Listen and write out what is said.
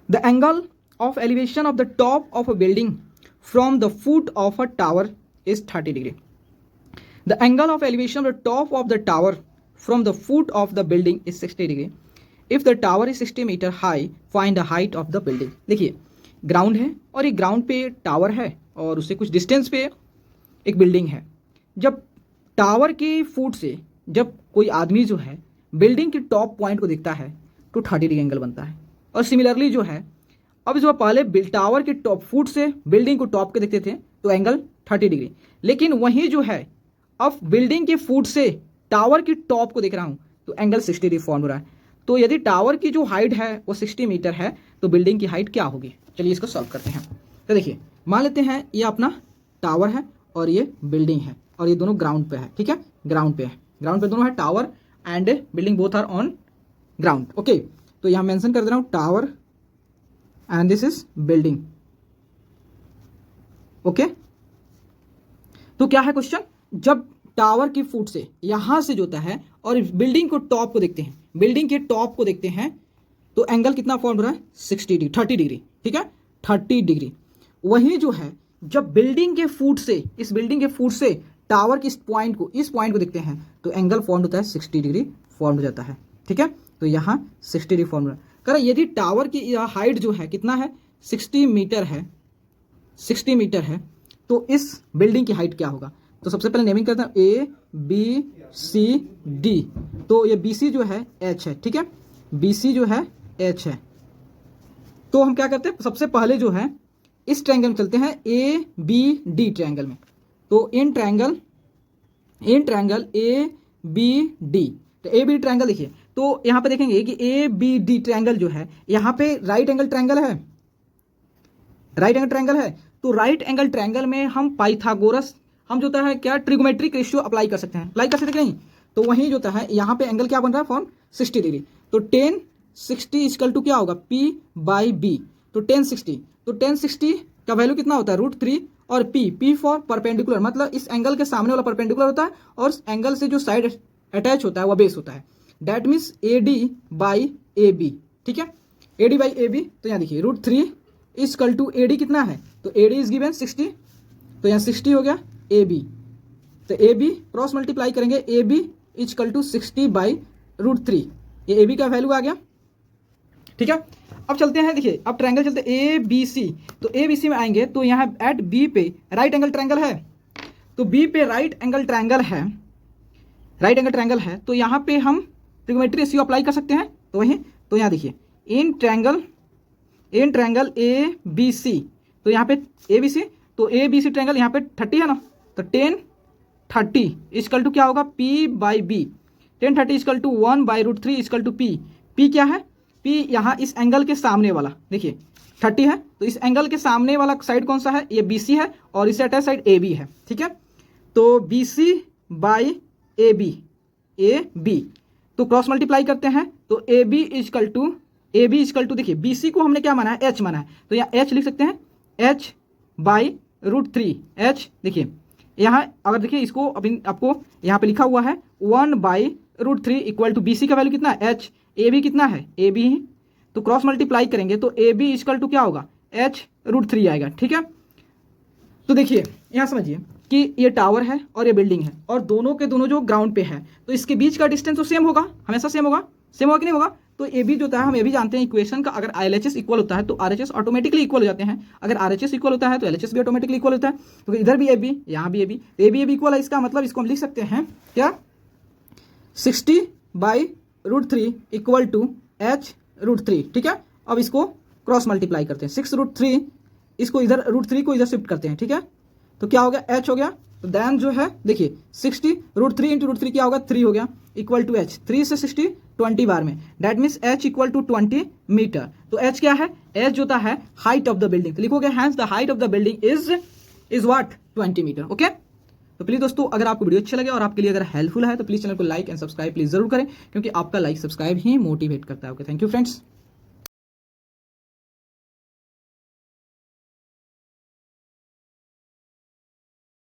The angle of elevation of the top of a building from the foot of a tower is 30 degree. The angle of elevation of the top of the tower from the foot of the building is 60 degree. If the tower is 60 meter high, find the height of the building. देखिए ground है और एक ground पे tower है और उससे कुछ distance पे एक बिल्डिंग है. जब टावर के फुट से जब कोई आदमी जो है बिल्डिंग के टॉप पॉइंट को देखता है तो 30 डिग्री एंगल बनता है. और सिमिलरली जो है अब जो पहले टावर के टॉप फुट से बिल्डिंग को टॉप के देखते थे तो एंगल 30 डिग्री, लेकिन वहीं जो है अब बिल्डिंग के फुट से टावर की टॉप को देख रहा हूं तो एंगल 60 डिग्री फॉर्म हो रहा है. तो यदि टावर की जो हाइट है वो 60 मीटर है तो बिल्डिंग की हाइट क्या होगी. चलिए इसको सॉल्व करते हैं. तो देखिए मान लेते हैं ये अपना टावर है और ये बिल्डिंग है और ये दोनों ग्राउंड पे है. ठीक है, ग्राउंड पे है, ग्राउंड पे दोनों है, tower and building both are on ground. Okay, तो यहाँ मेंशन कर दे रहा हूँ tower and this is building. Okay, तो क्या है क्वेश्चन, जब टावर की फुट से यहां से जोता है और बिल्डिंग को टॉप को देखते हैं, बिल्डिंग के टॉप को देखते हैं तो एंगल कितना फॉर्म हो रहा है 60 डिग्री, 30 डिग्री. ठीक है, 30 डिग्री. वहीं जो है जब बिल्डिंग के फुट से इस बिल्डिंग के फुट से टावर की इस पॉइंट को देखते हैं तो एंगल फॉर्म होता है 60 डिग्री फॉर्म हो जाता है. ठीक है, तो यहाँ 60 डिग्री फॉर्म हो रहा है. करें यदि टावर की हाइट जो है कितना है 60 मीटर है, 60 मीटर है तो इस बिल्डिंग की हाइट क्या होगा. तो सबसे पहले नेमिंग करते हैं ए बी सी डी. तो ये बी सी जो है एच है. ठीक है, बी सी जो है एच है. तो हम क्या करते हैं, सबसे पहले जो है इस ट्रायंगल में चलते हैं ए बी डी ट्रायंगल में. तो in triangle A B D, तो ए बी ट्रायंगल देखिए तो यहाँ पे देखेंगे कि ए बी डी ट्रायंगल जो है यहाँ पे राइट एंगल ट्रायंगल है, राइट एंगल ट्रायंगल है. तो राइट एंगल ट्रायंगल में हम पाइथागोरस हम जो है क्या ट्रिगोमेट्रिक रेशियो अप्लाई कर सकते हैं, अप्लाई कर सकते हैं कि नहीं. तो वहीं जो है यहाँ पे एंगल क्या बन रहा है फॉर्म 60 डिग्री. तो 10 60 इक्वल टू क्या होगा P बाई बी. तो 10 60, तो 10 60 का वैल्यू कितना होता है √3 और P फॉर परपेंडिकुलर, मतलब इस एंगल के सामने वाला परपेंडिकुलर होता है और एंगल से जो साइड अटैच होता है वह बेस होता है. That means AD by AB. ठीक है, AD बाई AB. तो यहाँ देखिए √3 इक्वल टू AD कितना है, तो AD इज गिवन 60, तो यहाँ 60 हो गया AB. तो AB क्रॉस मल्टीप्लाई करेंगे AB इक्वल टू 60 बाई √3, ये AB का वैल्यू आ गया. ठीक है, अब चलते हैं, देखिए अब ट्रायंगल चलते हैं ए बी सी. तो ए बी सी में आएंगे तो यहाँ एट बी पे राइट एंगल ट्रायंगल है, तो बी पे राइट एंगल ट्रायंगल है, राइट एंगल ट्रायंगल है. तो यहाँ पे हम ट्रिगोमेट्री रेशियो अप्लाई कर सकते हैं. तो वहीं तो यहाँ देखिए इन ट्रायंगल ए बी सी, तो यहाँ पे ए बी सी, तो ए बी सी ट्रायंगल यहाँ पे 30 है ना, तो 10 30 इक्वल टू क्या होगा P by B. 10 30 equal to 1 by √3 equal to P. P क्या है, P यहाँ इस एंगल के सामने वाला देखिए 30 है, तो इस एंगल के सामने वाला साइड कौन सा है, ये BC है और इससे अटैच साइड AB है. ठीक है, तो BC बाई AB, तो क्रॉस मल्टीप्लाई करते हैं तो AB इक्वल टू देखिए BC को हमने क्या माना है, H माना है, तो यहाँ H लिख सकते हैं H बाई √3. H देखिए यहाँ अगर देखिए इसको अभी आपको यहाँ पे लिखा हुआ है 1 बाई √3 इक्वल टू BC का वैल्यू कितना है H, AB कितना है AB ही, तो क्रॉस मल्टीप्लाई करेंगे तो AB इक्वल टू क्या होगा H √3 आएगा. ठीक है, तो देखिए यहाँ समझिए कि ये टावर है और ये बिल्डिंग है और दोनों के दोनों जो ग्राउंड पे है तो इसके बीच का डिस्टेंस तो सेम होगा, हमेशा सेम होगा कि नहीं होगा. तो ए बी जो होता है हम ये भी जानते हैं इक्वेशन का, अगर LHS इक्वल होता है तो RHS ऑटोमेटिकली इक्वल हो जाते हैं, अगर RHS इक्वल होता है तो LHS भी ऑटोमेटिकली इक्वल होता है. तो इधर भी AB यहाँ भी AB, तो AB इक्वल है, इसका मतलब इसको हम लिख सकते हैं क्या 60 बाई √3 इक्वल टू H √3. ठीक है, अब इसको क्रॉस मल्टीप्लाई करते हैं 6 √3, इसको इधर √3 को इधर शिफ्ट करते हैं. ठीक है, तो क्या हो गया H हो गया. तो देन जो है देखिए 60 √3 इंटू √3 क्या होगा 3 हो गया इक्वल टू H. 3 से 60 20 बार में, that means H equal to 20 meter. तो H क्या है, H जो होता है हाइट ऑफ द बिल्डिंग, तो लिखोगे hence the height of the building is what 20 meter. Okay, तो प्लीज दोस्तों अगर आपको वीडियो अच्छा लगे और आपके लिए अगर हेल्पफुल है तो प्लीज चैनल को लाइक एंड सब्सक्राइब प्लीज जरूर करें, क्योंकि आपका लाइक सब्सक्राइब ही मोटिवेट करता है. Okay, thank you friends.